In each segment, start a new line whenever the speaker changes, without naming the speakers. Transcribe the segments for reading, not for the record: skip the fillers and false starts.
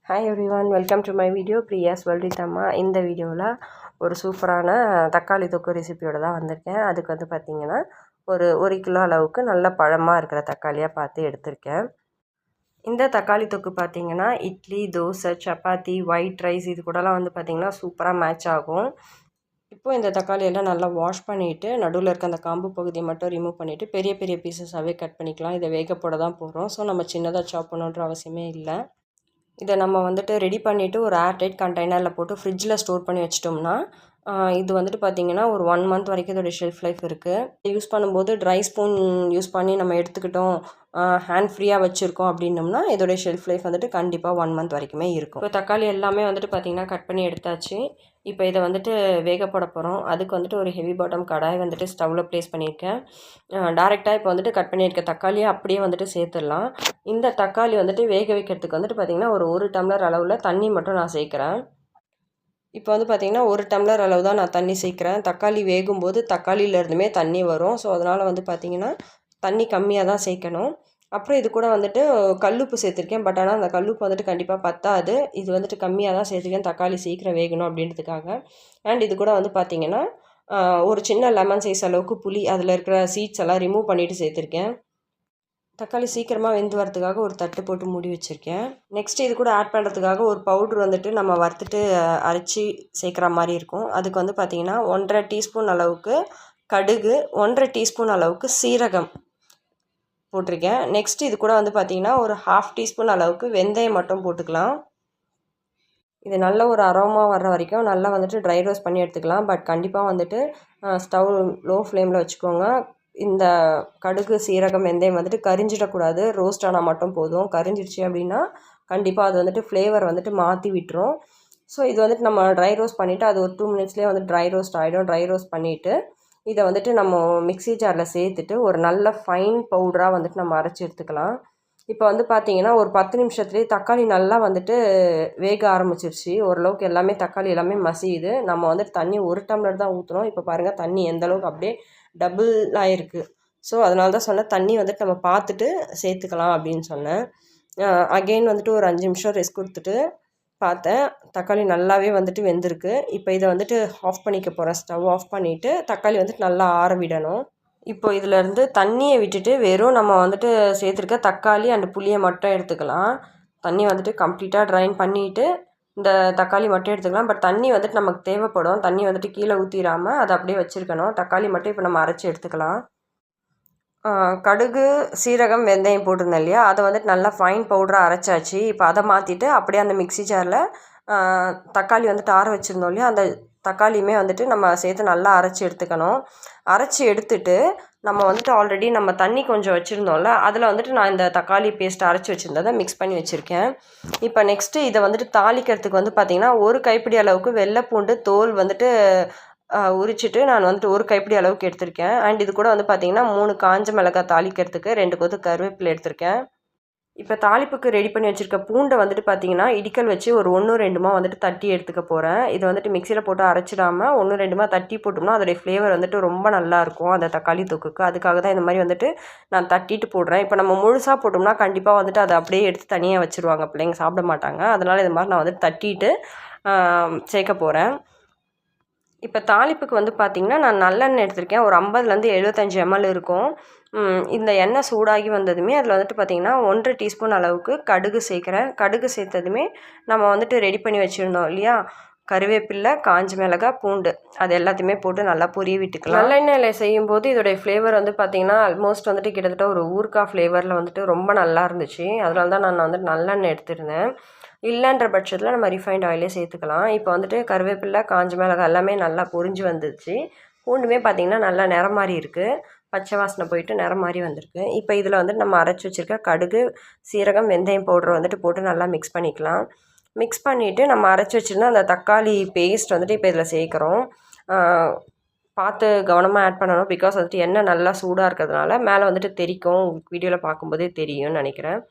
Hi everyone, welcome to my video Priya's World with Amma. இந்த வீடியோவில் ஒரு சூப்பரான தக்காளி தொக்கு ரெசிபியோட தான் வந்திருக்கேன். அதுக்கு வந்து பார்த்திங்கன்னா ஒரு கிலோ அளவுக்கு நல்ல பழமாக இருக்கிற தக்காளியாக பார்த்து எடுத்திருக்கேன். இந்த தக்காளி தொக்கு பார்த்திங்கன்னா இட்லி, தோசை, சப்பாத்தி, ஒயிட் ரைஸ் இது கூடலாம் வந்து பார்த்திங்கன்னா சூப்பராக மேட்ச் ஆகும். இப்போது இந்த தக்காளியெல்லாம் நல்லா வாஷ் பண்ணிவிட்டு நடுவில் இருக்க அந்த காம்பு பகுதியை மட்டும் ரிமூவ் பண்ணிவிட்டு பெரிய பெரிய பீசஸாகவே கட் பண்ணிக்கலாம். இதை வேக போட தான் போகிறோம். ஸோ நம்ம சின்னதாக சாப் பண்ணணுன்ற அவசியமே இல்லை. இதை நம்ம வந்துட்டு ரெடி பண்ணிவிட்டு ஒரு ஏர்டைட் கண்டெய்னரில் போட்டு ஃப்ரிட்ஜில் ஸ்டோர் பண்ணி வச்சிட்டோம்னா இது வந்துட்டு பார்த்திங்கன்னா ஒரு 1 மந்த் வரைக்கும் இதோட ஷெல்ஃப் லைஃப் இருக்குது. யூஸ் பண்ணும்போது ட்ரை ஸ்பூன் யூஸ் பண்ணி நம்ம எடுத்துக்கிட்டோம், ஹேண்ட் ஃப்ரீயாக வச்சுருக்கோம் அப்படின்னோம்னா இதோடைய ஷெல்ஃப் லைஃப் வந்துட்டு கண்டிப்பாக 1 மந்த் வரைக்குமே இருக்கும். இப்போ தக்காளி எல்லாமே வந்துட்டு பார்த்திங்கன்னா கட் பண்ணி எடுத்தாச்சு. இப்போ இதை வந்துட்டு வேக போட போகிறோம். அதுக்கு வந்துட்டு ஒரு ஹெவி பாட்டம் கடாய் வந்துட்டு ஸ்டவ்வில் ப்ளேஸ் பண்ணியிருக்கேன். டேரெக்டாக இப்போ வந்துட்டு கட் பண்ணியிருக்க தக்காளியை அப்படியே வந்துட்டு சேர்த்துடலாம். இந்த தக்காளி வந்துட்டு வேக வைக்கிறதுக்கு வந்துட்டு பார்த்திங்கன்னா ஒரு டம்ளர் அளவில் தண்ணி மட்டும் நான் சேர்க்குறேன். இப்போ வந்து பார்த்திங்கன்னா 1 டம்ளர் அளவு தான் நான் தண்ணி சேர்க்குறேன். தக்காளி வேகும்போது தக்காளியிலேருந்துமே தண்ணி வரும். ஸோ அதனால் வந்து பார்த்திங்கன்னா தண்ணி கம்மியாக தான் சேர்க்கணும். அப்புறம் இது கூட வந்துட்டு கல்லுப்பு சேர்த்துருக்கேன். பட் ஆனால் அந்த கல்லுப்பு வந்துட்டு கண்டிப்பாக பத்தாது. இது வந்துட்டு கம்மியாக தான் சேர்த்துருக்கேன், தக்காளி சீக்கிரம் வேகணும் அப்படின்றதுக்காக. அண்ட் இது கூட வந்து பார்த்திங்கன்னா ஒரு சின்ன லெமன் சைஸ் அளவுக்கு புளி, அதில் இருக்கிற சீட்ஸ் எல்லாம் ரிமூவ் பண்ணிவிட்டு சேர்த்துருக்கேன். தக்காளி சீக்கிரமாக வெந்து வரதுக்காக ஒரு தட்டு போட்டு மூடி வச்சுருக்கேன். நெக்ஸ்ட் இது கூட ஆட் பண்ணுறதுக்காக ஒரு பவுட்ரு வந்துட்டு நம்ம வறுத்துட்டு அரைச்சி சேர்க்குற மாதிரி இருக்கும். அதுக்கு வந்து பார்த்திங்கன்னா 1.5 டீஸ்பூன் அளவுக்கு கடுகு, 1.5 டீஸ்பூன் அளவுக்கு சீரகம் போட்டிருக்கேன். நெக்ஸ்ட் இது கூட வந்து பார்த்திங்கன்னா ஒரு 1/2 டீஸ்பூன் அளவுக்கு வெந்தயம் மட்டும் போட்டுக்கலாம். இது நல்ல ஒரு அரோமா வர்ற வரைக்கும் நல்லா வந்துட்டு ட்ரை ரோஸ்ட் பண்ணி எடுத்துக்கலாம். பட் கண்டிப்பாக வந்துட்டு ஸ்டவ் லோ ஃப்ளேமில் வச்சுக்கோங்க. இந்த கடுகு, சீரகம், வெந்தயம் வந்துட்டு கரிஞ்சிடக்கூடாது. ரோஸ்ட் ஆனால் மட்டும் போதும். கரிஞ்சிடுச்சு அப்படின்னா கண்டிப்பாக அது வந்துட்டு ஃப்ளேவர் வந்துட்டு மாற்றி விட்டுரும். ஸோ இது வந்துட்டு நம்ம ட்ரை ரோஸ்ட் பண்ணிவிட்டு அது ஒரு 2 மினிட்ஸ்லேயே வந்து ட்ரை ரோஸ்ட் ஆகிடும். ட்ரை ரோஸ்ட் பண்ணிவிட்டு இதை வந்துட்டு நம்ம மிக்ஸி ஜாரில் சேர்த்துட்டு ஒரு நல்ல ஃபைன் பவுடராக வந்துட்டு நம்ம அரைச்சி எடுத்துக்கலாம். இப்போ வந்து பார்த்திங்கன்னா ஒரு 10 நிமிஷத்துலேயே தக்காளி நல்லா வந்துட்டு வேக ஆரம்பிச்சிருச்சு. ஓரளவுக்கு எல்லாமே தக்காளி எல்லாமே மசியுது. நம்ம வந்துட்டு தண்ணி 1 டம்ளர் தான் ஊற்றுறோம். இப்போ பாருங்கள் தண்ணி எந்தளவுக்கு அப்படியே டபுள் ஆகிருக்கு. ஸோ அதனால தான் சொன்னேன் தண்ணி வந்துட்டு நம்ம பார்த்துட்டு சேர்த்துக்கலாம் அப்படின்னு சொன்னேன். அகெயின் வந்துட்டு ஒரு 5 நிமிஷம் ரெஸ்ட் கொடுத்துட்டு பார்த்தேன், தக்காளி நல்லாவே வந்துட்டு வெந்திருக்கு. இப்போ இதை வந்துட்டு ஆஃப் பண்ணிக்க போகிறேன். ஸ்டவ் ஆஃப் பண்ணிவிட்டு தக்காளி வந்துட்டு நல்லா ஆற விடணும். இப்போ இதிலேருந்து தண்ணியை விட்டுட்டு வெறும் நம்ம வந்துட்டு சேர்த்துருக்க தக்காளி அண்டு புளியை மட்டும் எடுத்துக்கலாம். தண்ணி வந்துட்டு கம்ப்ளீட்டாக ட்ரைன் பண்ணிவிட்டு இந்த தக்காளி மட்டும் எடுத்துக்கலாம். பட் தண்ணி வந்துட்டு நமக்கு தேவைப்படும். தண்ணி வந்துட்டு கீழே ஊற்றிடாமல் அதை அப்படியே வச்சுருக்கணும். தக்காளி மட்டும் இப்போ நம்ம அரைச்சி எடுத்துக்கலாம். கடுகு, சீரகம், வெந்தயம் போட்டிருந்தேன் இல்லையா, அதை வந்துட்டு நல்லா ஃபைன் பவுடராக அரைச்சாச்சு. இப்போ அதை மாற்றிட்டு அப்படியே அந்த மிக்ஸி ஜாரில் தக்காளி வந்துட்டு ஆற வச்சுருந்தோம் இல்லையா, அந்த தக்காளியுமே வந்துட்டு நம்ம சேர்த்து நல்லா அரைச்சி எடுத்துக்கணும். அரைச்சி எடுத்துட்டு நம்ம வந்துட்டு ஆல்ரெடி நம்ம தண்ணி கொஞ்சம் வச்சுருந்தோம்ல, அதில் வந்துட்டு நான் இந்த தக்காளி பேஸ்ட் அரைச்சி வச்சுருந்ததை மிக்ஸ் பண்ணி வச்சுருக்கேன். இப்போ நெக்ஸ்ட்டு இதை வந்துட்டு தாளிக்கிறதுக்கு வந்து பார்த்திங்கன்னா ஒரு கைப்பிடி அளவுக்கு வெள்ளைப்பூண்டு தோல் வந்துட்டு உரிச்சிட்டு நான் வந்துட்டு ஒரு கைப்பிடி அளவுக்கு எடுத்திருக்கேன். அண்ட் இது கூட வந்து பார்த்திங்கன்னா 3 காஞ்ச மிளகாய் தாளிக்கிறதுக்கு 2 கொத்து கருவேப்பிலை எடுத்திருக்கேன். இப்போ தாளிப்புக்கு ரெடி பண்ணி வச்சுருக்க பூண்டை வந்துட்டு பார்த்திங்கன்னா இடிக்கல் வச்சு ஒரு 1 2மா வந்துட்டு தட்டி எடுத்துக்க போகிறேன். இதை வந்துட்டு மிக்சியில் போட்டு அரைச்சிடாமல் 1 2மா தட்டி போட்டோம்னா அதோடைய ஃப்ளேவர் வந்துட்டு ரொம்ப நல்லாயிருக்கும் அந்த தக்காளி தொக்குக்கு. அதுக்காக தான் இந்த மாதிரி வந்துட்டு நான் தட்டிட்டு போடுறேன். இப்போ நம்ம முழுசாக போட்டோம்னா கண்டிப்பாக வந்துட்டு அதை அப்படியே எடுத்து தனியாக வச்சுருவாங்க, பிள்ளைங்க சாப்பிட மாட்டாங்க. அதனால் இது மாதிரி நான் வந்துட்டு தட்டிட்டு சேர்க்க போகிறேன். இப்போ தாளிப்புக்கு வந்து பார்த்திங்கன்னா நான் நல்லெண்ணெய் எடுத்திருக்கேன். ஒரு 50லேருந்து 75 ml இருக்கும். இந்த எண்ணெய் சூடாகி வந்ததுமே அதில் வந்துட்டு பார்த்திங்கன்னா 1.5 டீஸ்பூன் அளவுக்கு கடுகு சேர்க்குறேன். கடுகு சேர்த்ததுமே நம்ம வந்துட்டு ரெடி பண்ணி வச்சுருந்தோம் இல்லையா, கருவேப்பிலை, காஞ்ச மிளகாய், பூண்டு, அது எல்லாத்தையுமே போட்டு நல்லா பொரிய விட்டுக்கலாம். நல்லெண்ணெயில் செய்யும்போது இதோடைய ஃப்ளேவர் வந்து பார்த்திங்கன்னா ஆல்மோஸ்ட் வந்துட்டு கிட்டத்தட்ட ஒரு ஊறுகாய் ஃப்ளேவரில் வந்துட்டு ரொம்ப நல்லா இருந்துச்சு. அதனால தான் நான் வந்துட்டு நல்லெண்ணெய் எடுத்திருந்தேன். இல்லைன்ற பட்சத்தில் நம்ம ரிஃபைண்ட் ஆயிலே சேர்த்துக்கலாம். இப்போ வந்துட்டு கருவேப்பிலை, காஞ்ச மிளகாய் எல்லாமே நல்லா பொரிஞ்சு வந்துச்சு. பூண்டுமே பார்த்திங்கன்னா நல்லா நிறம் மாதிரி இருக்குது. பச்சை வாசனை போயிட்டு நிறம் மாதிரி வந்திருக்கு. இப்போ இதில் வந்துட்டு நம்ம அரைச்சி வச்சுருக்க கடுகு, சீரகம், வெந்தயம் பவுடர் வந்துட்டு போட்டு நல்லா மிக்ஸ் பண்ணிக்கலாம். மிக்ஸ் பண்ணிவிட்டு நம்ம அரைச்சி வச்சுருந்தா அந்த தக்காளி பேஸ்ட் வந்துட்டு இப்போ இதில் சேர்க்குறோம். பார்த்து கவனமாக ஆட் பண்ணணும். பிகாஸ் வந்துட்டு எண்ணெய் நல்லா சூடாக இருக்கிறதுனால மேலே வந்துட்டு தெரிக்கும். வீடியோவில் பார்க்கும்போதே தெரியும்னு நினைக்கிறேன்.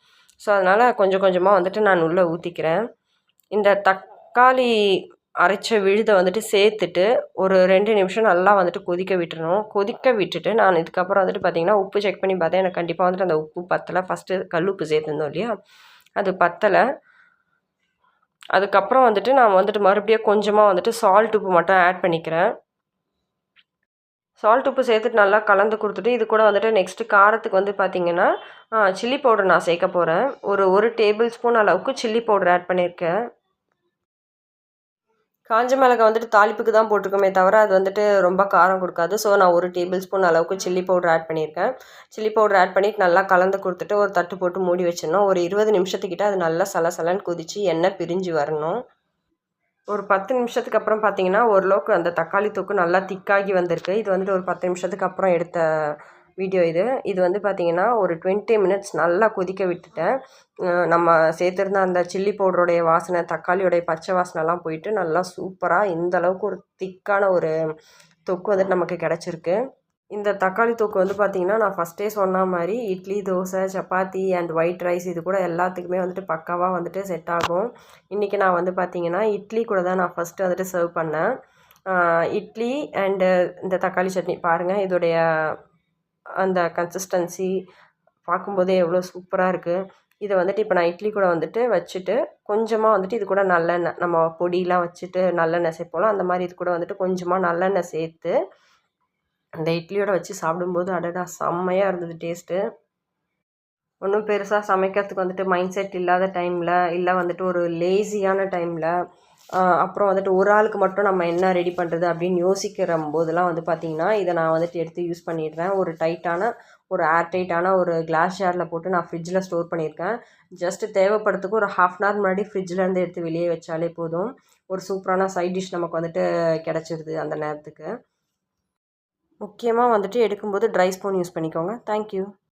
ஸோ அதனால் கொஞ்சம் கொஞ்சமாக வந்துட்டு நான் உள்ளே ஊற்றிக்கிறேன். இந்த தக்காளி அரைச்ச விழுதை வந்துட்டு சேர்த்துட்டு ஒரு 2 நிமிஷம் நல்லா வந்துட்டு கொதிக்க விட்டுறணும். கொதிக்க விட்டுட்டு நான் இதுக்கப்புறம் வந்துட்டு பார்த்திங்கன்னா உப்பு செக் பண்ணி பார்த்தேன். எனக்கு கண்டிப்பாக வந்துட்டு அந்த உப்பு பத்தலை. ஃபஸ்ட்டு கல் உப்பு சேர்த்துருந்தோம் இல்லையா, அது பத்தலை. அதுக்கப்புறம் வந்துட்டு நான் வந்துட்டு மறுபடியும் கொஞ்சமாக வந்துட்டு சால்ட் உப்பு மட்டும் ஆட் பண்ணிக்கிறேன். சால்ட் உப்பு சேர்த்துட்டு நல்லா கலந்து கொடுத்துட்டு இது கூட வந்துட்டு நெக்ஸ்ட்டு காரத்துக்கு வந்து பார்த்திங்கன்னா சில்லி பவுடர் நான் சேர்க்க போகிறேன். ஒரு டேபிள் ஸ்பூன் அளவுக்கு சில்லி பவுடர் ஆட் பண்ணியிருக்கேன். காஞ்ச மிளகாய் வந்துட்டு தாளிப்புக்கு தான் போட்டிருக்கோமே தவிர அது வந்துட்டு ரொம்ப காரம் கொடுக்காது. ஸோ நான் ஒரு டேபிள் ஸ்பூன் அளவுக்கு சில்லி பவுடர் ஆட் பண்ணியிருக்கேன். சில்லி பவுடர் ஆட் பண்ணிவிட்டு நல்லா கலந்து கொடுத்துட்டு ஒரு தட்டு போட்டு மூடி வச்சிடணும். ஒரு 20 நிமிஷத்துக்கிட்ட அது நல்லா சலசலன்னு கொதித்து எண்ணெய் பிரிஞ்சு வரணும். ஒரு 10 நிமிஷத்துக்கு அப்புறம் பார்த்தீங்கன்னா, ஓரளவுக்கு அந்த தக்காளி தொக்கு நல்லா திக்காகி வந்திருக்கு. இது வந்துட்டு ஒரு 10 நிமிஷத்துக்கு அப்புறம் எடுத்த வீடியோ இது. இது வந்து பார்த்தீங்கன்னா, ஒரு 20 மினிட்ஸ் நல்லா கொதிக்க விட்டுட்டேன். நம்ம சேர்த்துருந்த அந்த சில்லி பவுடருடைய வாசனை, தக்காளியோடைய பச்சை வாசனைலாம் போயிட்டு நல்லா சூப்பராக இந்த அளவுக்கு ஒரு திக்கான ஒரு தொக்கு வந்துட்டு நமக்கு கிடச்சிருக்கு. இந்த தக்காளி தொக்கு வந்து பார்த்திங்கன்னா, நான் ஃபஸ்ட்டே சொன்ன மாதிரி idli, dosa, chapati and white rice இது கூட எல்லாத்துக்குமே வந்துட்டு பக்காவாக வந்துட்டு செட் ஆகும். இன்றைக்கி நான் வந்து பார்த்திங்கன்னா, இட்லி கூட தான் நான் ஃபஸ்ட்டு வந்துட்டு சர்வ் பண்ணேன். இட்லி அண்டு இந்த தக்காளி சட்னி பாருங்கள், இதோடைய அந்த கன்சிஸ்டன்சி பார்க்கும்போதே எவ்வளோ சூப்பராக இருக்குது. இதை வந்துட்டு இப்போ நான் இட்லி கூட வந்துட்டு வச்சுட்டு, கொஞ்சமாக வந்துட்டு இது கூட நல்லெண்ணெய், நம்ம பொடியெலாம் வச்சுட்டு நல்லெண்ணெய் சேர்ப்போம்ல, அந்த மாதிரி இது கூட வந்துட்டு கொஞ்சமாக நல்லெண்ணெய் சேர்த்து அந்த இட்லியோட வச்சு சாப்பிடும்போது அடடா செம்மையாக இருந்தது டேஸ்ட்டு. ஒன்றும் பெருசாக சமைக்கிறதுக்கு வந்துட்டு மைண்ட் செட் இல்லாத டைமில், இல்லை வந்துட்டு ஒரு லேசியான டைமில், அப்புறம் வந்துட்டு ஒரு ஆளுக்கு மட்டும் நம்ம என்ன ரெடி பண்ணுறது அப்படின்னு யோசிக்கிற போதெல்லாம் வந்து பார்த்திங்கன்னா, இதை நான் வந்துட்டு எடுத்து யூஸ் பண்ணிடுறேன். ஒரு டைட்டான ஒரு ஏர் டைட்டான ஒரு கிளாஸ் ஜாரில் போட்டு நான் ஃப்ரிட்ஜில் ஸ்டோர் பண்ணியிருக்கேன். ஜஸ்ட்டு தேவைப்படுறதுக்கு ஒரு 1/2 அன் ஹவர் முன்னாடி ஃப்ரிட்ஜிலேருந்து எடுத்து வெளியே வச்சாலே போதும். ஒரு சூப்பரான சைட் டிஷ் நமக்கு வந்துட்டு கிடச்சிருது அந்த நேரத்துக்கு. முக்கியமாக வந்துட்டு எடுக்கும்போது ட்ரை ஸ்பூன் யூஸ் பண்ணிக்கோங்க. Thank you.